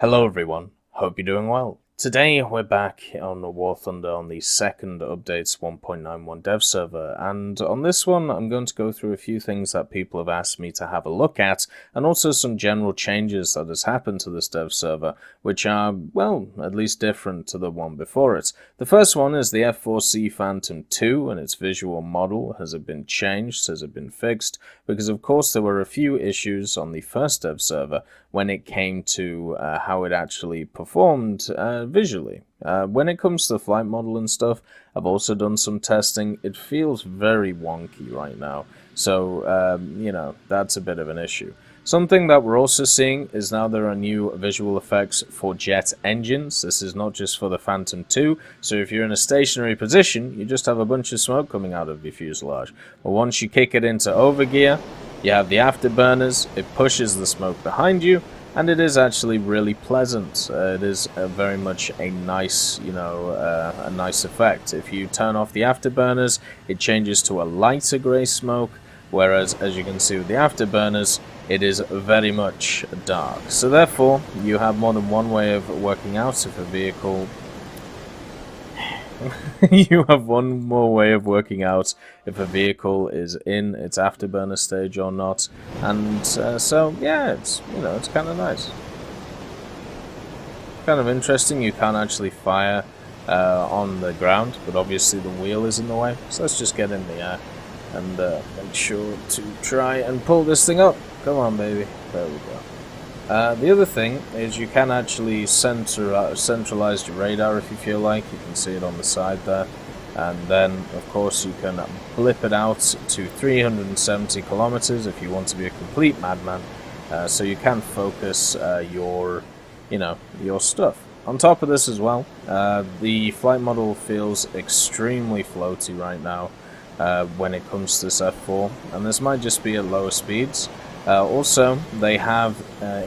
Hello everyone, hope you're doing well. Today we're back on War Thunder on the second updates 1.91 dev server, and on this one I'm going to go through a few things that people have asked me to have a look at, and also some general changes that has happened to this dev server, which are, well, at least different to the one before it. The first one is the F4C Phantom 2 and its visual model. Has it been changed? Has it been fixed? Because of course there were a few issues on the first dev server when it came to how it actually performed visually. When it comes to the flight model and stuff, I've also done some testing. It feels very wonky right now, so you know, that's a bit of an issue. Something that we're also seeing is now there are new visual effects for jet engines. This is not just for the Phantom 2, so if you're in a stationary position, you just have a bunch of smoke coming out of your fuselage. But once you kick it into overgear, you have the afterburners, it pushes the smoke behind you, and it is actually really pleasant. It is very much a nice, a nice effect. If you turn off the afterburners, it changes to a lighter grey smoke, whereas as you can see with the afterburners, it is very much dark. So therefore, you have more than one way of working out if a vehicle... you have one more way of working out if a vehicle is in its afterburner stage or not, and so yeah, it's it's kind of nice, kind of interesting. You can't actually fire on the ground, but obviously the wheel is in the way. So let's just get in the air and make sure to try and pull this thing up. Come on, baby. There we go. The other thing is you can actually centralize your radar if you feel like. You can see it on the side there. And then, of course, you can blip it out to 370 kilometers if you want to be a complete madman. So you can focus your stuff. On top of this as well, the flight model feels extremely floaty right now when it comes to this F4. And this might just be at lower speeds. Also, they have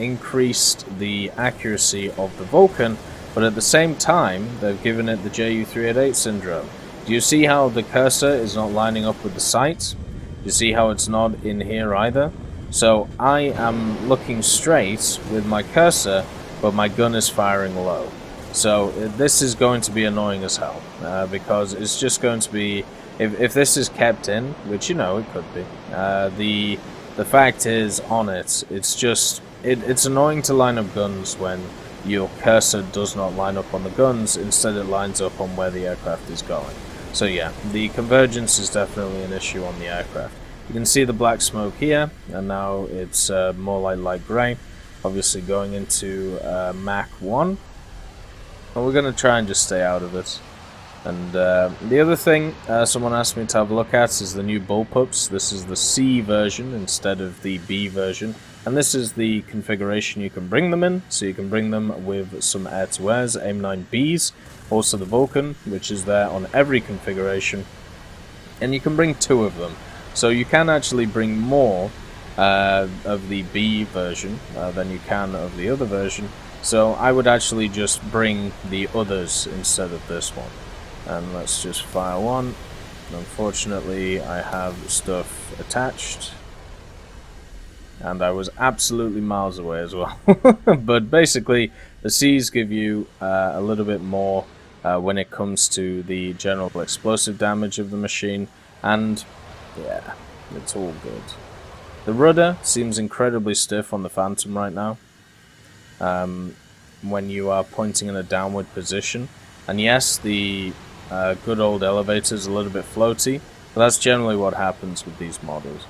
increased the accuracy of the Vulcan, but at the same time, they've given it the JU388 syndrome. Do you see how the cursor is not lining up with the sight? Do you see how it's not in here either? So I am looking straight with my cursor, but my gun is firing low. So this is going to be annoying as hell, because it's just going to be, if this is kept in, which it could be, the fact is, on it, it's annoying to line up guns when your cursor does not line up on the guns, instead it lines up on where the aircraft is going. So yeah, the convergence is definitely an issue on the aircraft. You can see the black smoke here, and now it's more like light grey, obviously going into Mach 1. And we're going to try and just stay out of it. And the other thing someone asked me to have a look at is the new bullpups. This is the C version instead of the B version. And this is the configuration you can bring them in. So you can bring them with some air-to-airs, AIM-9Bs, also the Vulcan, which is there on every configuration. And you can bring 2 of them. So you can actually bring more of the B version than you can of the other version. So I would actually just bring the others instead of this one. And let's just fire one. Unfortunately, I have stuff attached. And I was absolutely miles away as well. But basically, the C's give you a little bit more when it comes to the general explosive damage of the machine. And yeah, it's all good. The rudder seems incredibly stiff on the Phantom right now. When you are pointing in a downward position. And yes, the good old elevator is a little bit floaty, but that's generally what happens with these models.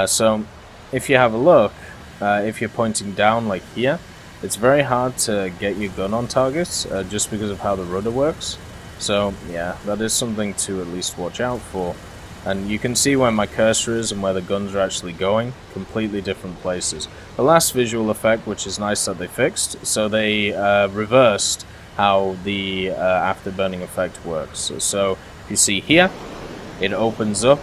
So if you have a look, if you're pointing down like here, it's very hard to get your gun on targets just because of how the rudder works. So yeah, that is something to at least watch out for. And you can see where my cursor is and where the guns are actually going, completely different places. The last visual effect, which is nice that they fixed, so they reversed how the afterburning effect works. So if you see here, it opens up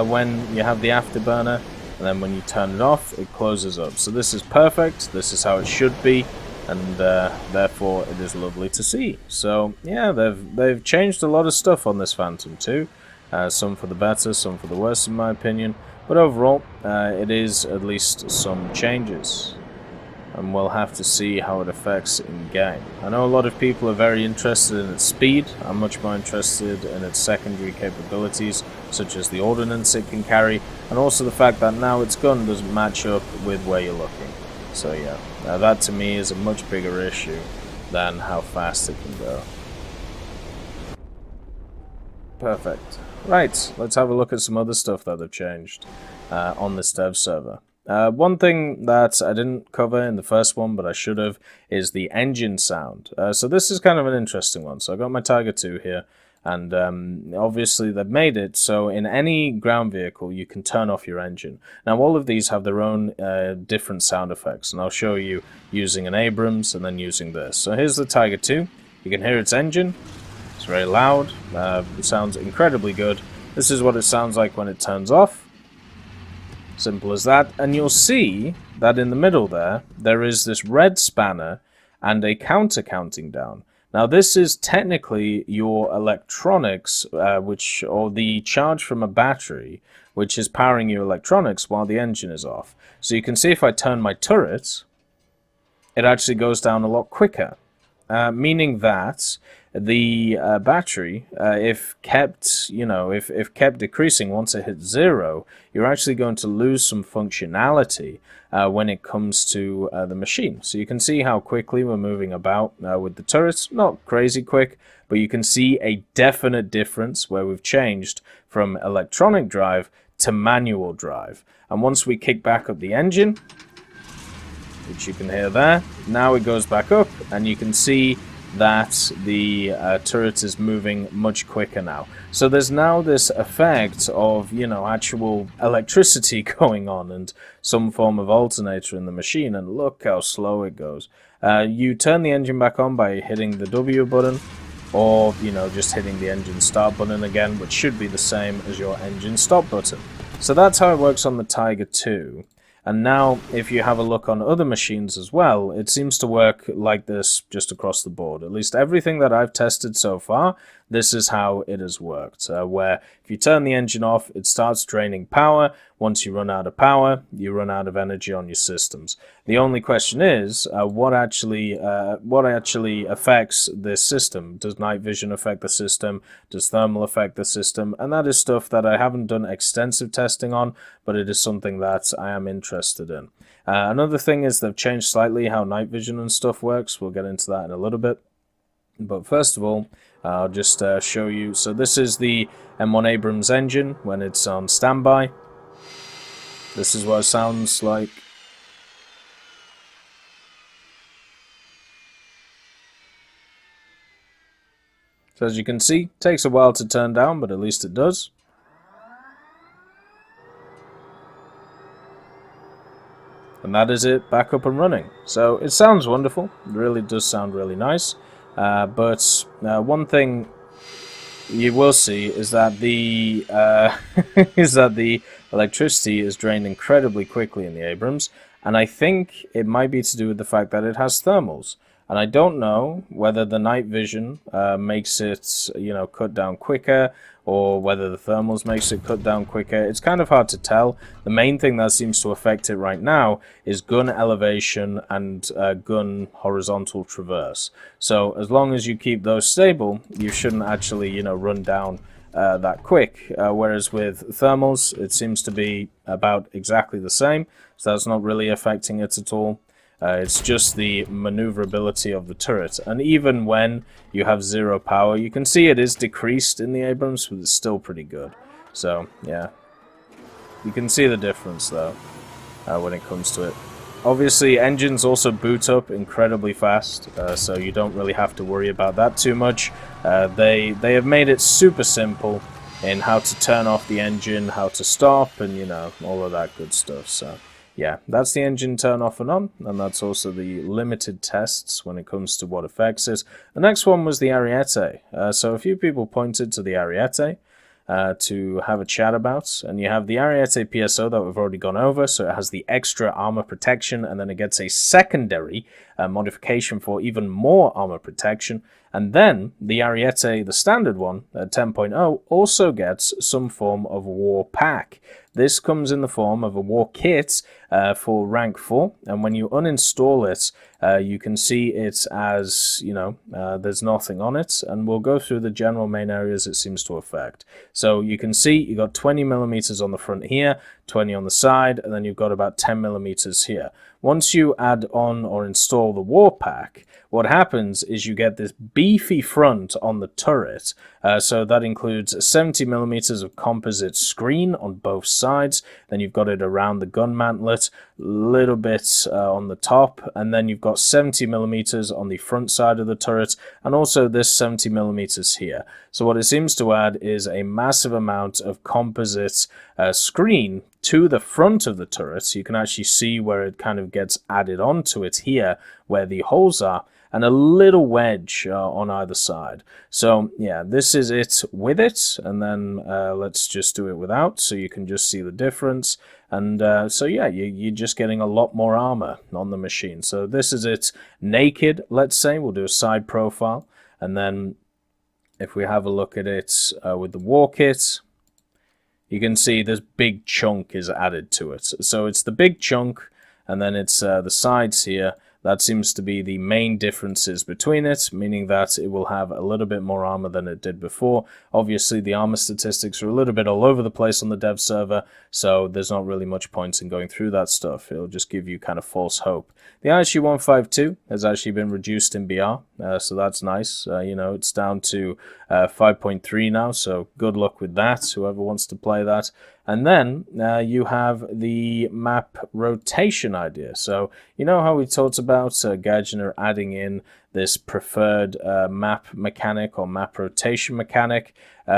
when you have the afterburner, and then when you turn it off, it closes up. So this is perfect, this is how it should be, and therefore it is lovely to see. So yeah, they've changed a lot of stuff on this Phantom 2. Some for the better, some for the worse in my opinion, but overall it is at least some changes. and we'll have to see how it affects in-game. I know a lot of people are very interested in its speed. I'm much more interested in its secondary capabilities, such as the ordnance it can carry, and also the fact that now its gun doesn't match up with where you're looking. So yeah, that to me is a much bigger issue than how fast it can go. Perfect. Right, let's have a look at some other stuff that have changed on this dev server. One thing that I didn't cover in the first one, but I should have, is the engine sound. So this is kind of an interesting one. So I got my Tiger 2 here, and obviously they've made it so in any ground vehicle you can turn off your engine. Now all of these have their own different sound effects, and I'll show you using an Abrams and then using this. So here's the Tiger 2. You can hear its engine. It's very loud. It sounds incredibly good. This is what it sounds like when it turns off. Simple as that. And you'll see that in the middle there is this red spanner and a counter counting down. Now this is technically your electronics, or the charge from a battery, which is powering your electronics while the engine is off. So you can see if I turn my turret, it actually goes down a lot quicker, meaning that the battery, if kept decreasing once it hits 0, you're actually going to lose some functionality when it comes to the machine. So you can see how quickly we're moving about with the turrets. Not crazy quick, but you can see a definite difference where we've changed from electronic drive to manual drive. And once we kick back up the engine, which you can hear there, now it goes back up, and you can see that the turret is moving much quicker now. So there's now this effect of, actual electricity going on and some form of alternator in the machine, and look how slow it goes. You turn the engine back on by hitting the W button, or, just hitting the engine start button again, which should be the same as your engine stop button. So that's how it works on the Tiger 2. And now, if you have a look on other machines as well, it seems to work like this just across the board. At least everything that I've tested so far, this is how it has worked. Where if you turn the engine off, it starts draining power. Once you run out of power, you run out of energy on your systems. The only question is, what actually affects this system? Does night vision affect the system? Does thermal affect the system? And that is stuff that I haven't done extensive testing on, but it is something that I am interested in. Another thing is they've changed slightly how night vision and stuff works. We'll get into that in a little bit. But first of all, I'll just show you. So this is the M1 Abrams engine when it's on standby. This is what it sounds like. So as you can see, it takes a while to turn down, but at least it does. And that is it, back up and running. So it sounds wonderful. It really does sound really nice. But one thing you will see is that the electricity is drained incredibly quickly in the Abrams, and I think it might be to do with the fact that it has thermals. And I don't know whether the night vision makes it, cut down quicker, or whether the thermals makes it cut down quicker. It's kind of hard to tell. The main thing that seems to affect it right now is gun elevation and gun horizontal traverse. So as long as you keep those stable, you shouldn't actually, run down that quick. Whereas with thermals, it seems to be about exactly the same. So that's not really affecting it at all. It's just the maneuverability of the turret. And even when you have 0 power, you can see it is decreased in the Abrams, but it's still pretty good. So, yeah. You can see the difference, though, when it comes to it. Obviously, engines also boot up incredibly fast, so you don't really have to worry about that too much. They have made it super simple in how to turn off the engine, how to stop, and, all of that good stuff, so... Yeah, that's the engine turn off and on, and that's also the limited tests when it comes to what affects it. The next one was the Ariete. So a few people pointed to the Ariete to have a chat about, and you have the Ariete PSO that we've already gone over, so it has the extra armor protection, and then it gets a secondary modification for even more armor protection, And then the Ariete, the standard one, at 10.0, also gets some form of war pack. This comes in the form of a war kit for rank 4, and when you uninstall it, you can see it as, there's nothing on it, and we'll go through the general main areas it seems to affect. So you can see you got 20 millimeters on the front here, 20 on the side, and then you've got about 10 millimeters here. Once you add on or install the war pack, what happens is you get this beefy front on the turret. So that includes 70 millimeters of composite screen on both sides. Then you've got it around the gun mantlet, a little bit on the top, and then you've got 70 millimeters on the front side of the turret, and also this 70 millimeters here. So what it seems to add is a massive amount of composite screen to the front of the turret, so you can actually see where it kind of gets added onto it here, where the holes are, and a little wedge on either side. So yeah, this is it with it, and then let's just do it without, so you can just see the difference. And so yeah, you're just getting a lot more armor on the machine. So this is it naked, let's say. We'll do a side profile, and then if we have a look at it with the war kit, you can see this big chunk is added to it. So it's the big chunk, and then it's the sides here. That seems to be the main differences between it, meaning that it will have a little bit more armor than it did before. Obviously, the armor statistics are a little bit all over the place on the dev server, so there's not really much point in going through that stuff. It'll just give you kind of false hope. The ISU 152 has actually been reduced in BR, so that's nice. It's down to 5.3 now, so good luck with that, whoever wants to play that. And then you have the map rotation idea. So you know how we talked about Gaginer adding in this preferred map mechanic or map rotation mechanic?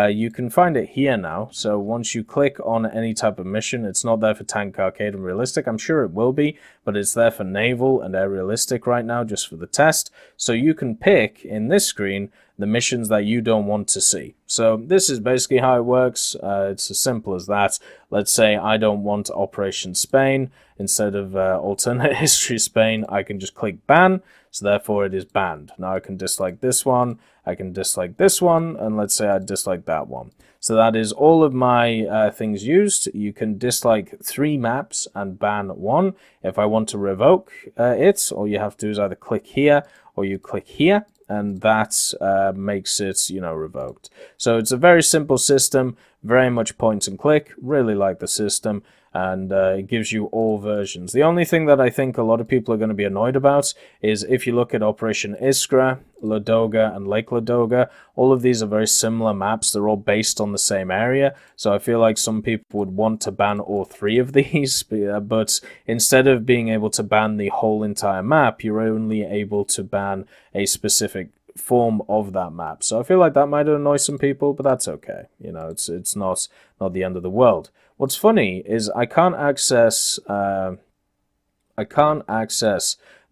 You can find it here now. So once you click on any type of mission, it's not there for Tank, Arcade, and Realistic. I'm sure it will be, but it's there for Naval and Air Realistic right now, just for the test. So you can pick in this screen the missions that you don't want to see. So this is basically how it works. It's as simple as that. Let's say I don't want Operation Spain. Instead of Alternate History Spain, I can just click ban. So therefore it is banned. Now I can dislike this one, I can dislike this one, and let's say I dislike that one. So that is all of my things used. You can dislike 3 maps and ban 1. If I want to revoke it, all you have to do is either click here or you click here, and that makes it, revoked. So it's a very simple system, very much point and click. Really like the system, and it gives you all versions. The only thing that I think a lot of people are going to be annoyed about is if you look at Operation Iskra, Ladoga, and Lake Ladoga, all of these are very similar maps. They're all based on the same area, so I feel like some people would want to ban all 3 of these, but instead of being able to ban the whole entire map, you're only able to ban a specific form of that map. So I feel like that might annoy some people, but that's okay. It's not the end of the world. What's funny is I can't access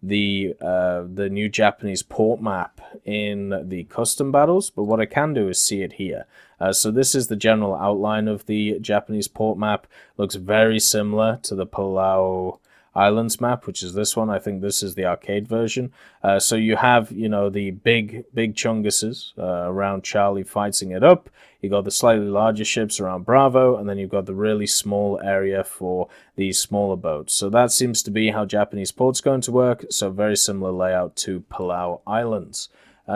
the new Japanese port map in the custom battles, but what I can do is see it here. So this is the general outline of the Japanese port map. Looks very similar to the Palau Islands map, which is this one. I think this is the arcade version. So you have, the big chunguses around Charlie fighting it up. You got the slightly larger ships around Bravo, and then you've got the really small area for these smaller boats. So that seems to be how Japanese port's going to work. So very similar layout to Palau Islands.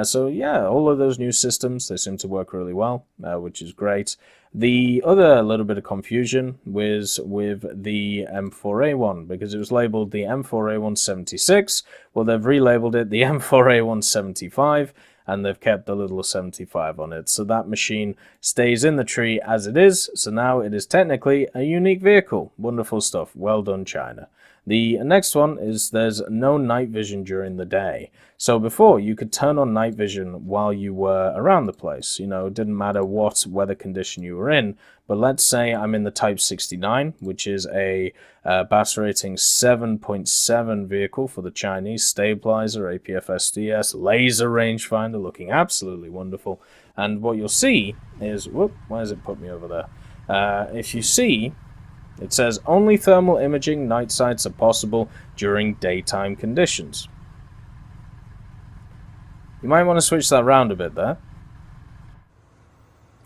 So yeah, all of those new systems, they seem to work really well, which is great. The other little bit of confusion was with the M4A1, because it was labeled the M4A176. Well, they've relabeled it the M4A175, and they've kept the little 75 on it. So that machine stays in the tree as it is, so now it is technically a unique vehicle. Wonderful stuff. Well done, China. The next one is there's no night vision during the day. So before, you could turn on night vision while you were around the place. It didn't matter what weather condition you were in. But let's say I'm in the Type 69, which is a BAS rating 7.7 vehicle for the Chinese. Stabilizer, APF-SDS, laser rangefinder, looking absolutely wonderful. And what you'll see is, whoop, why has it put me over there? If you see, it says only thermal imaging night sights are possible during daytime conditions. You might want to switch that around a bit there.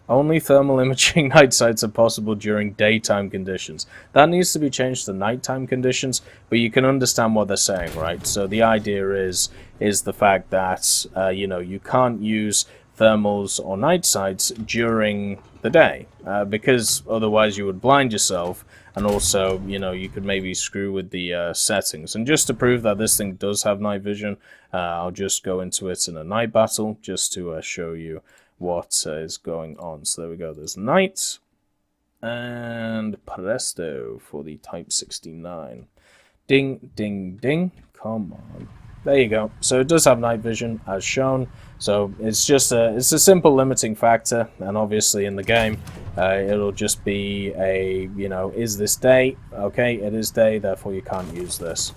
Only thermal imaging night sights are possible during daytime conditions. That needs to be changed to nighttime conditions, but you can understand what they're saying, right? So the idea is the fact that, you can't use thermals or night sights during the day, because otherwise you would blind yourself, and also, you could maybe screw with the settings. And just to prove that this thing does have night vision, I'll just go into it in a night battle, just to show you what is going on. So there we go, there's night, and presto for the Type 69. Ding, ding, ding, come on. There you go. So it does have night vision, as shown. So it's just it's a simple limiting factor, and obviously in the game, it'll just be a, is this day? Okay, it is day, therefore you can't use this.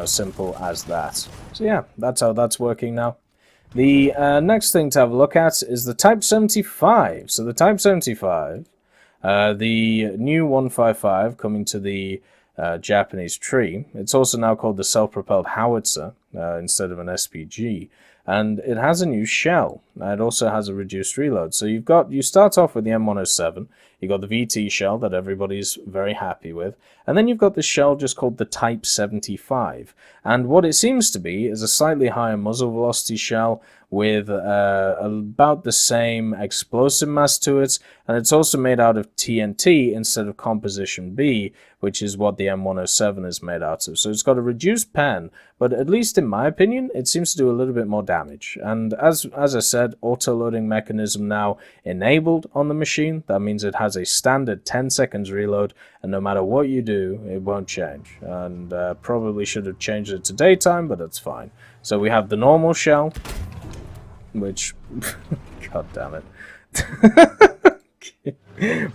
Simple as that. So yeah, that's how that's working now. The next thing to have a look at is the Type 75. So the Type 75, the new 155 coming to the Japanese tree. It's also now called the self-propelled howitzer instead of an SPG. And it has a new shell. It also has a reduced reload. So you start off with the M107. You've got the VT shell that everybody's very happy with. And then you've got this shell just called the Type 75. And what it seems to be is a slightly higher muzzle velocity shell with about the same explosive mass to it. And it's also made out of TNT instead of composition B, which is what the M107 is made out of. So it's got a reduced pen, but at least in my opinion, it seems to do a little bit more damage. And as I said, auto-loading mechanism now enabled on the machine. That means it has a standard 10 seconds reload, and no matter what you do, it won't change. And probably should have changed it to daytime, but that's fine. So we have the normal shell, which, god damn it,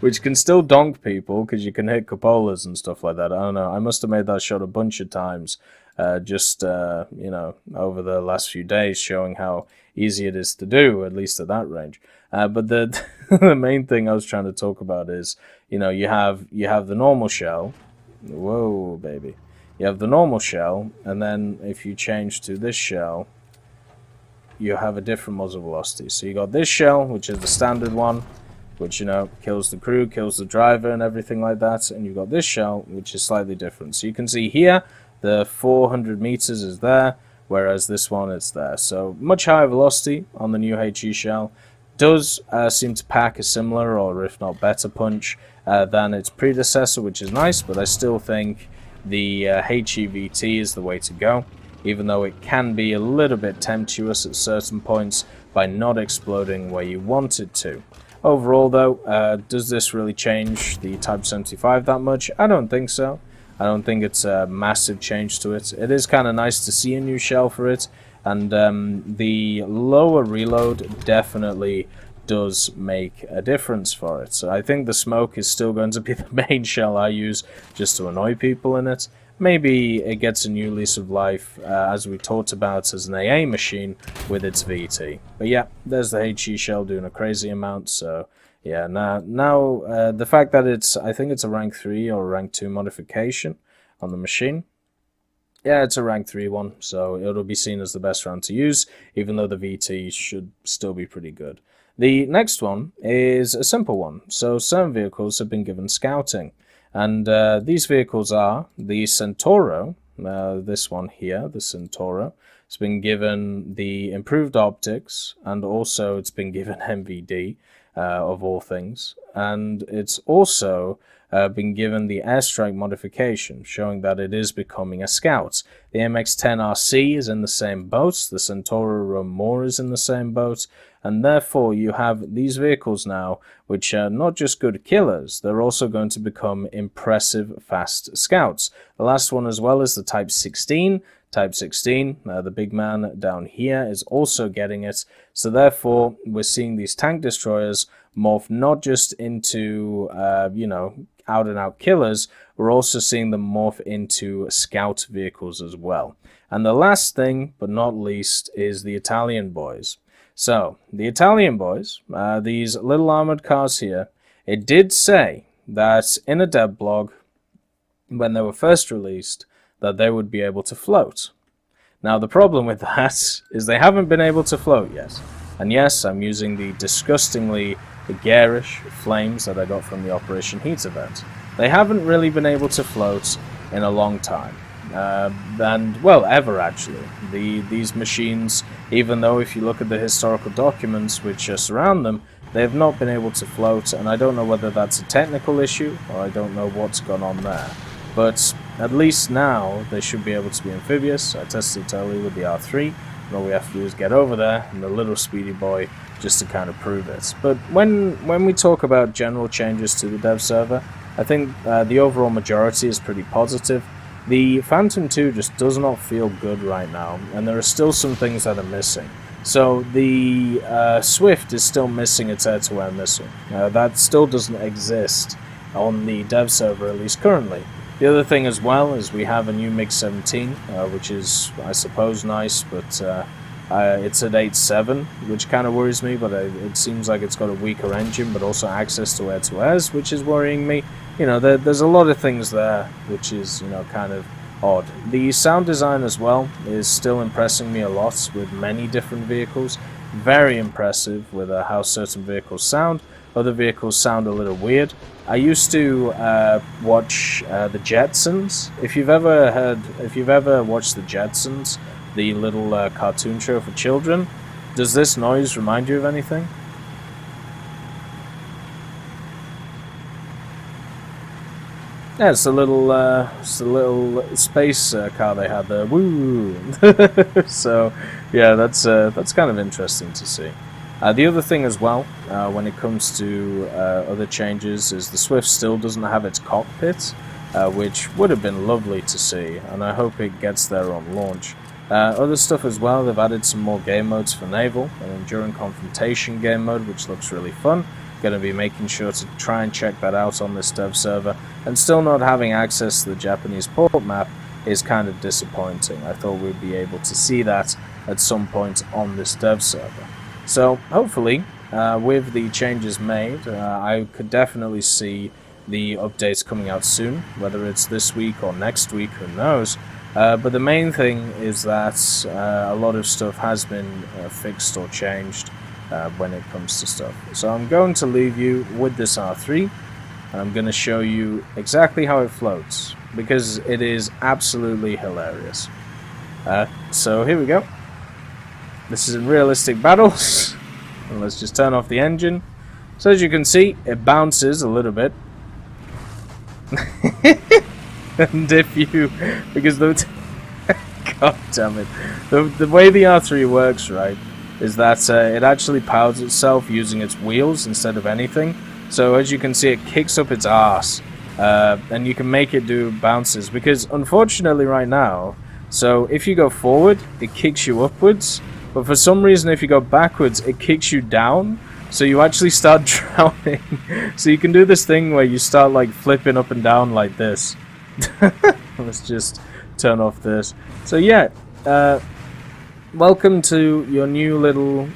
which can still donk people because you can hit cupolas and stuff like that. I don't know. I must have made that shot a bunch of times, over the last few days, showing how easy it is to do, at least at that range. But the the main thing I was trying to talk about is, you have the normal shell. Whoa, baby. You have the normal shell, and then if you change to this shell, you have a different muzzle velocity. So you got this shell, which is the standard one, which, kills the crew, kills the driver and everything like that. And you've got this shell, which is slightly different. So you can see here, the 400 meters is there, whereas this one is there. So much higher velocity on the new HE shell. Does seem to pack a similar, or if not better, punch than its predecessor, which is nice, but I still think the HEVT is the way to go, even though it can be a little bit tempestuous at certain points by not exploding where you want it to. Overall though, does this really change the Type 75 that much? I don't think so. I don't think it's a massive change to it. It is kind of nice to see a new shell for it, and the lower reload definitely does make a difference for it. So I think the smoke is still going to be the main shell I use just to annoy people in it. Maybe it gets a new lease of life, as we talked about, as an AA machine with its VT. But yeah, there's the HE shell doing a crazy amount. So yeah, now the fact that I think it's a rank 3 or rank 2 modification on the machine. Yeah, it's a rank 3 one, so it'll be seen as the best round to use, even though the VT should still be pretty good. The next one is a simple one. So certain vehicles have been given scouting. And these vehicles are the Centauro, this one here, the Centauro. It's been given the improved optics, and also it's been given MVD, of all things. And it's also been given the airstrike modification, showing that it is becoming a scout. The MX-10RC is in the same boat, the Centauro Romore is in the same boat, and therefore you have these vehicles now which are not just good killers, they're also going to become impressive fast scouts. The last one as well is the Type 16. Type 16, the big man down here, is also getting it. So therefore, we're seeing these tank destroyers morph not just into, out-and-out killers, we're also seeing them morph into scout vehicles as well. And the last thing, but not least, is the Italian boys. So, the Italian boys, these little armored cars here, it did say that in a dev blog, when they were first released, that they would be able to float. Now the problem with that is they haven't been able to float yet. And yes, I'm using the disgustingly garish flames that I got from the Operation Heat event. They haven't really been able to float in a long time. And, well, ever actually. These machines, even though if you look at the historical documents which surround them, they have not been able to float, and I don't know whether that's a technical issue, or I don't know what's gone on there. But at least now, they should be able to be amphibious. I tested it earlier with the R3, and all we have to do is get over there, and the little speedy boy, just to kind of prove it. But when we talk about general changes to the dev server, I think the overall majority is pretty positive. The Phantom 2 just does not feel good right now, and there are still some things that are missing. So the Swift is still missing its air-to-air missile. That still doesn't exist on the dev server, at least currently. The other thing as well is we have a new MiG-17, which is, I suppose, nice, but it's at 8.7, which kind of worries me, but it seems like it's got a weaker engine, but also access to air-to-airs, which is worrying me. You know, there's a lot of things there, which is, you know, kind of odd. The sound design as well is still impressing me a lot with many different vehicles. Very impressive with how certain vehicles sound. Other vehicles sound a little weird. I used to watch the Jetsons. If you've ever watched the Jetsons, the little cartoon show for children, does this noise remind you of anything? Yeah, it's a little space car they had there. Woo! So, yeah, that's kind of interesting to see. The other thing as well, when it comes to other changes, is the Swift still doesn't have its cockpit, which would have been lovely to see, and I hope it gets there on launch. Other stuff as well, they've added some more game modes for Naval, an Enduring Confrontation game mode, which looks really fun. Going to be making sure to try and check that out on this dev server, and still not having access to the Japanese port map is kind of disappointing. I thought we'd be able to see that at some point on this dev server. So hopefully, with the changes made, I could definitely see the updates coming out soon, whether it's this week or next week, who knows. But the main thing is that a lot of stuff has been fixed or changed when it comes to stuff. So I'm going to leave you with this R3, and I'm going to show you exactly how it floats, because it is absolutely hilarious. So here we go. This is in realistic battles, and let's just turn off the engine. So as you can see, it bounces a little bit. And if you, because the god damn it, the way the R3 works, right, is that it actually powers itself using its wheels instead of anything. So as you can see, it kicks up its arse, and you can make it do bounces, because unfortunately right now, so if you go forward, it kicks you upwards, but for some reason if you go backwards, it kicks you down, so you actually start drowning. So you can do this thing where you start like flipping up and down like this. Let's just turn off this. So yeah, welcome to your new little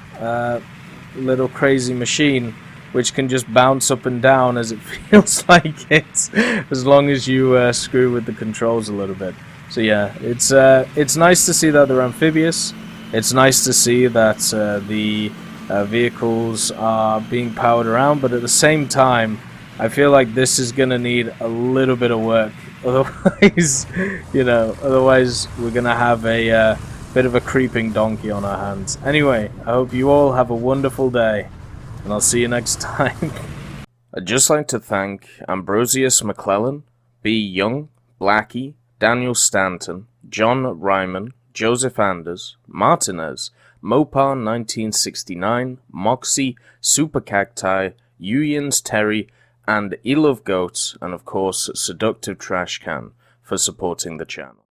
crazy machine, which can just bounce up and down as it feels like it, as long as you screw with the controls a little bit. So yeah, it's nice to see that they're amphibious. It's nice to see that the vehicles are being powered around, but at the same time, I feel like this is gonna need a little bit of work. Otherwise, you know, otherwise we're gonna have a bit of a creeping donkey on our hands. Anyway, I hope you all have a wonderful day, and I'll see you next time. I'd just like to thank Ambrosius McClellan, B. Young, Blackie, Daniel Stanton, John Ryman, Joseph Anders, Martinez, Mopar 1969, Moxie, Super Cacti, Uyans Terry, and Elove Goats, and of course Seductive Trash Can for supporting the channel.